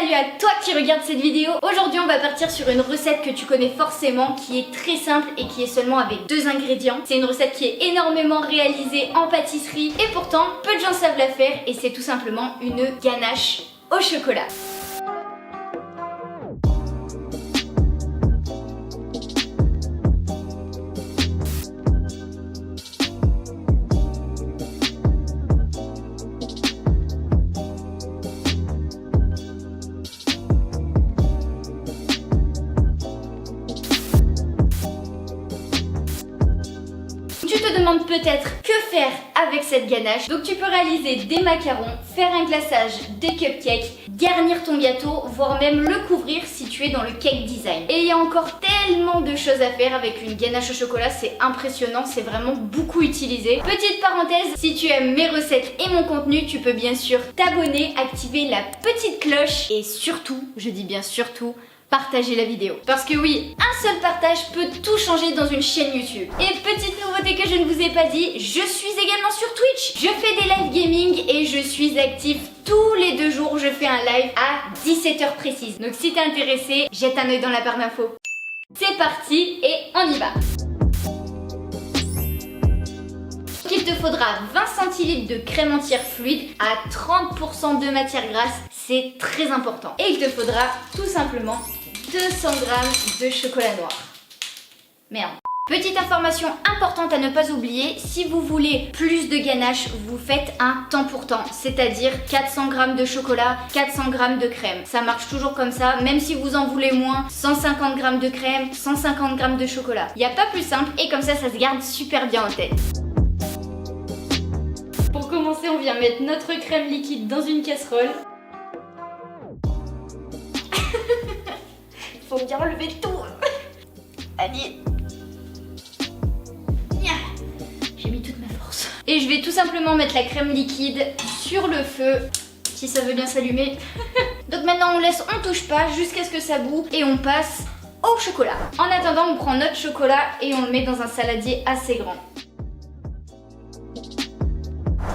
Salut à toi qui regarde cette vidéo. Aujourd'hui on va partir sur une recette que tu connais forcément, qui est très simple et qui est seulement avec 2 ingrédients. C'est une recette qui est énormément réalisée en pâtisserie et pourtant peu de gens savent la faire, et c'est tout simplement une ganache au chocolat. Tu te demandes peut-être que faire avec cette ganache. Donc tu peux réaliser des macarons, faire un glaçage, des cupcakes, garnir ton gâteau, voire même le couvrir si tu es dans le cake design. Et il y a encore tellement de choses à faire avec une ganache au chocolat, c'est impressionnant, c'est vraiment beaucoup utilisé. Petite parenthèse, si tu aimes mes recettes et mon contenu, tu peux bien sûr t'abonner, activer la petite cloche et surtout, je dis bien surtout, partager la vidéo. Parce que oui, un seul partage peut tout changer dans une chaîne YouTube. Et petite nouveauté que je ne vous ai pas dit, je suis également sur Twitch. Je fais des live gaming et je suis active tous les 2 jours. Je fais un live à 17h précise. Donc si t'es intéressé, jette un œil dans la barre d'infos. C'est parti et on y va. Il te faudra 20 centilitres de crème entière fluide à 30% de matière grasse, c'est très important. Et il te faudra tout simplement 200 g de chocolat noir. Merde. Petite information importante à ne pas oublier, si vous voulez plus de ganache, vous faites un temps pour temps, c'est-à-dire 400 g de chocolat, 400 g de crème. Ça marche toujours comme ça, même si vous en voulez moins, 150 g de crème, 150 g de chocolat. Il n'y a pas plus simple et comme ça se garde super bien en tête. Pour commencer, on vient mettre notre crème liquide dans une casserole. Faut bien relever tout. Allez. J'ai mis toute ma force. Et je vais tout simplement mettre la crème liquide sur le feu, si ça veut bien s'allumer. Donc maintenant on touche pas jusqu'à ce que ça bout et on passe au chocolat. En attendant, on prend notre chocolat et on le met dans un saladier assez grand.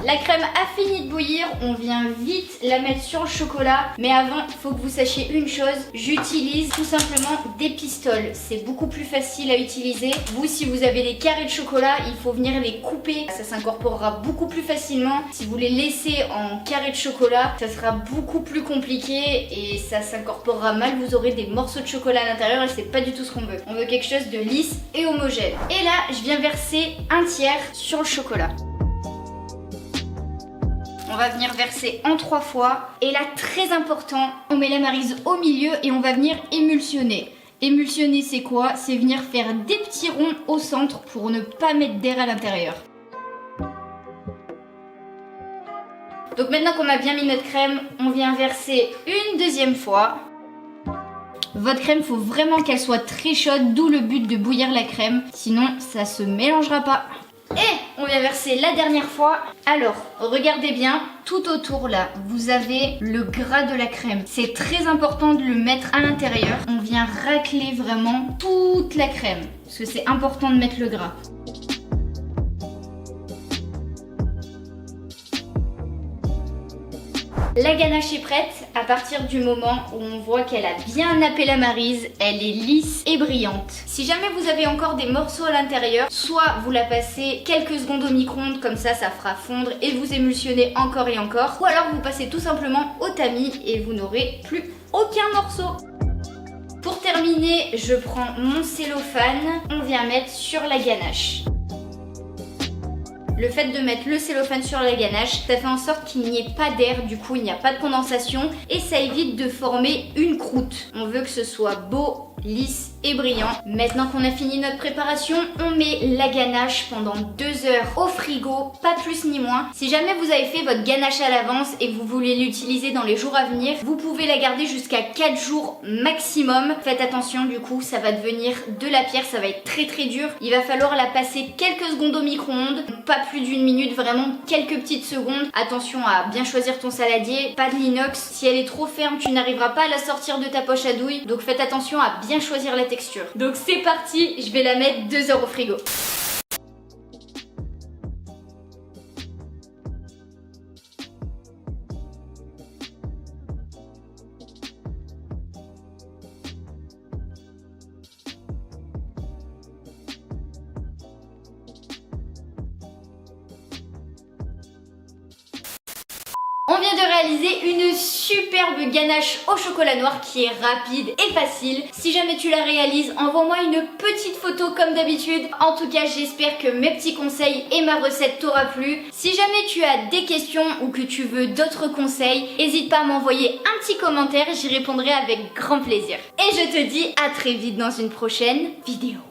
La crème a fini de bouillir, on vient vite la mettre sur le chocolat. Mais avant, il faut que vous sachiez une chose, j'utilise tout simplement des pistoles. C'est beaucoup plus facile à utiliser. Vous, si vous avez des carrés de chocolat, il faut venir les couper. Ça s'incorporera beaucoup plus facilement. Si vous les laissez en carrés de chocolat, ça sera beaucoup plus compliqué et ça s'incorporera mal. Vous aurez des morceaux de chocolat à l'intérieur et c'est pas du tout ce qu'on veut. On veut quelque chose de lisse et homogène. Et là, je viens verser un tiers sur le chocolat. On va venir verser en 3 fois. Et là, très important, on met la maryse au milieu et on va venir émulsionner. Émulsionner, c'est quoi? C'est venir faire des petits ronds au centre pour ne pas mettre d'air à l'intérieur. Donc maintenant qu'on a bien mis notre crème, on vient verser une deuxième fois. Votre crème, faut vraiment qu'elle soit très chaude, d'où le but de bouillir la crème. Sinon, ça se mélangera pas. Et on vient verser la dernière fois. Alors, regardez bien, tout autour là, vous avez le gras de la crème. C'est très important de le mettre à l'intérieur. On vient racler vraiment toute la crème, parce que c'est important de mettre le gras. La ganache est prête à partir du moment où on voit qu'elle a bien nappé la maryse, elle est lisse et brillante. Si jamais vous avez encore des morceaux à l'intérieur, soit vous la passez quelques secondes au micro-ondes, comme ça fera fondre et vous émulsionnez encore et encore, ou alors vous passez tout simplement au tamis et vous n'aurez plus aucun morceau. Pour terminer, je prends mon cellophane, on vient mettre sur la ganache. Le fait de mettre le cellophane sur la ganache, ça fait en sorte qu'il n'y ait pas d'air, du coup il n'y a pas de condensation et ça évite de former une croûte. On veut que ce soit beau, lisse et brillant. Maintenant qu'on a fini notre préparation, on met la ganache pendant 2 heures au frigo, pas plus ni moins. Si jamais vous avez fait votre ganache à l'avance et que vous voulez l'utiliser dans les jours à venir, vous pouvez la garder jusqu'à 4 jours maximum. Faites attention, du coup ça va devenir de la pierre, ça va être très très dur. Il va falloir la passer quelques secondes au micro-ondes, pas plus d'1 minute, vraiment quelques petites secondes. Attention à bien choisir ton saladier, pas de l'inox. Si elle est trop ferme, tu n'arriveras pas à la sortir de ta poche à douille, donc faites attention à bien choisir la texture. Donc c'est parti, je vais la mettre 2 heures au frigo. vient de réaliser une superbe ganache au chocolat noir qui est rapide et facile. Si jamais tu la réalises, envoie-moi une petite photo comme d'habitude. En tout cas, j'espère que mes petits conseils et ma recette t'aura plu. Si jamais tu as des questions ou que tu veux d'autres conseils, n'hésite pas à m'envoyer un petit commentaire, j'y répondrai avec grand plaisir. Et je te dis à très vite dans une prochaine vidéo.